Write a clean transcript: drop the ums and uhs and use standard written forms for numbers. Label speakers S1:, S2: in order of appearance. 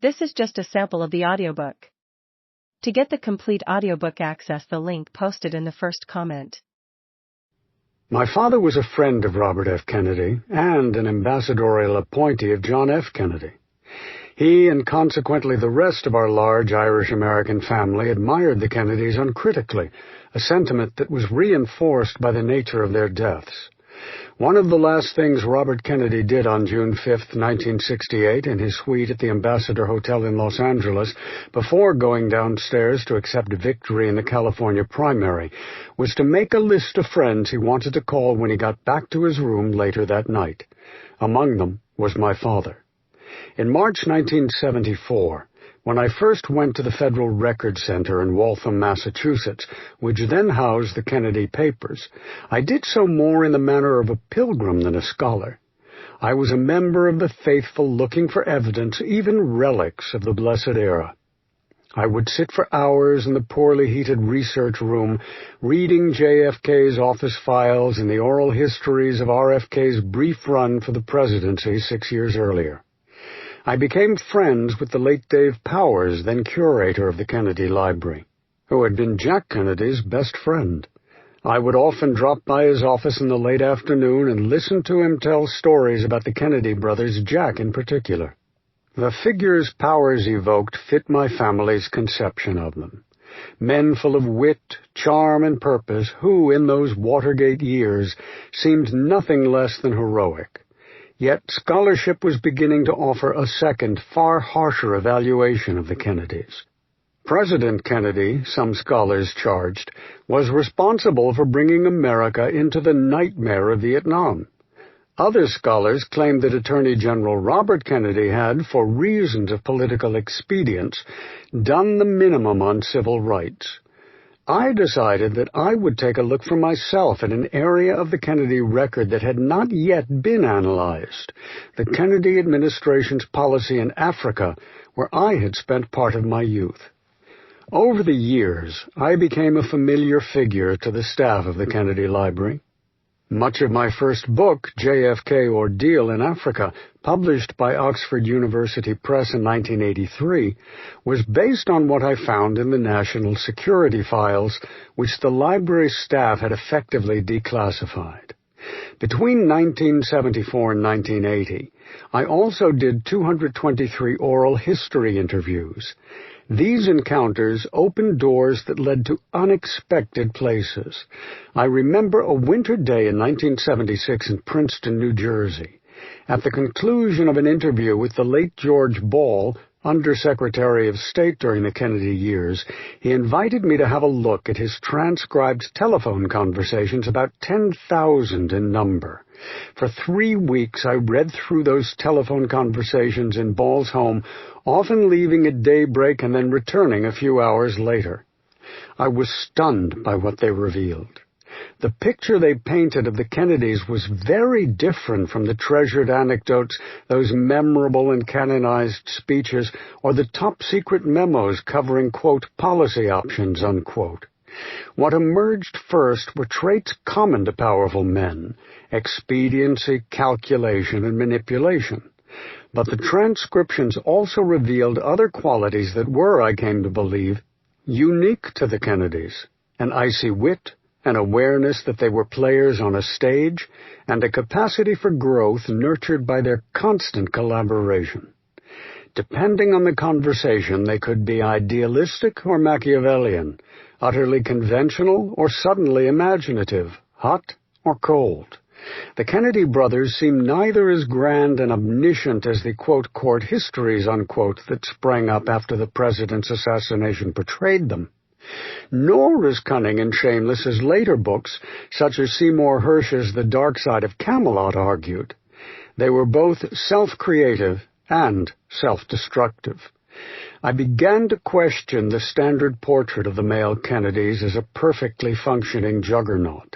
S1: This is just a sample of the audiobook. To get the complete audiobook, access the link posted in the first comment.
S2: My father was a friend of Robert F. Kennedy and an ambassadorial appointee of John F. Kennedy. He, and consequently the rest of our large Irish-American family, admired the Kennedys uncritically, a sentiment that was reinforced by the nature of their deaths. One of the last things Robert Kennedy did on June 5, 1968, in his suite at the Ambassador Hotel in Los Angeles, before going downstairs to accept victory in the California primary, was to make a list of friends he wanted to call when he got back to his room later that night. Among them was my father. In March 1974, when I first went to the Federal Record Center in Waltham, Massachusetts, which then housed the Kennedy papers, I did so more in the manner of a pilgrim than a scholar. I was a member of the faithful looking for evidence, even relics of the blessed era. I would sit for hours in the poorly heated research room, reading JFK's office files and the oral histories of RFK's brief run for the presidency 6 years earlier. I became friends with the late Dave Powers, then curator of the Kennedy Library, who had been Jack Kennedy's best friend. I would often drop by his office in the late afternoon and listen to him tell stories about the Kennedy brothers, Jack in particular. The figures Powers evoked fit my family's conception of them. Men full of wit, charm, and purpose, who, in those Watergate years, seemed nothing less than heroic. Yet scholarship was beginning to offer a second, far harsher evaluation of the Kennedys. President Kennedy, some scholars charged, was responsible for bringing America into the nightmare of Vietnam. Other scholars claimed that Attorney General Robert Kennedy had, for reasons of political expedience, done the minimum on civil rights. I decided that I would take a look for myself at an area of the Kennedy record that had not yet been analyzed, the Kennedy administration's policy in Africa, where I had spent part of my youth. Over the years, I became a familiar figure to the staff of the Kennedy Library. Much of my first book, JFK Ordeal in Africa, published by Oxford University Press in 1983, was based on what I found in the national security files, which the library staff had effectively declassified. Between 1974 and 1980, I also did 223 oral history interviews. These encounters opened doors that led to unexpected places. I remember a winter day in 1976 in Princeton, New Jersey. At the conclusion of an interview with the late George Ball, Undersecretary of State during the Kennedy years, he invited me to have a look at his transcribed telephone conversations, about 10,000 in number. For 3 weeks I read through those telephone conversations in Ball's home, often leaving at daybreak and then returning a few hours later. I was stunned by what they revealed. The picture they painted of the Kennedys was very different from the treasured anecdotes, those memorable and canonized speeches, or the top-secret memos covering, quote, policy options, unquote. What emerged first were traits common to powerful men: expediency, calculation, and manipulation. But the transcriptions also revealed other qualities that were, I came to believe, unique to the Kennedys: an icy wit, an awareness that they were players on a stage, and a capacity for growth nurtured by their constant collaboration. Depending on the conversation, they could be idealistic or Machiavellian, utterly conventional or suddenly imaginative, hot or cold. The Kennedy brothers seemed neither as grand and omniscient as the, quote, court histories, unquote, that sprang up after the president's assassination portrayed them, nor as cunning and shameless as later books, such as Seymour Hersh's The Dark Side of Camelot, argued. They were both self-creative and self-destructive. I began to question the standard portrait of the male Kennedys as a perfectly functioning juggernaut.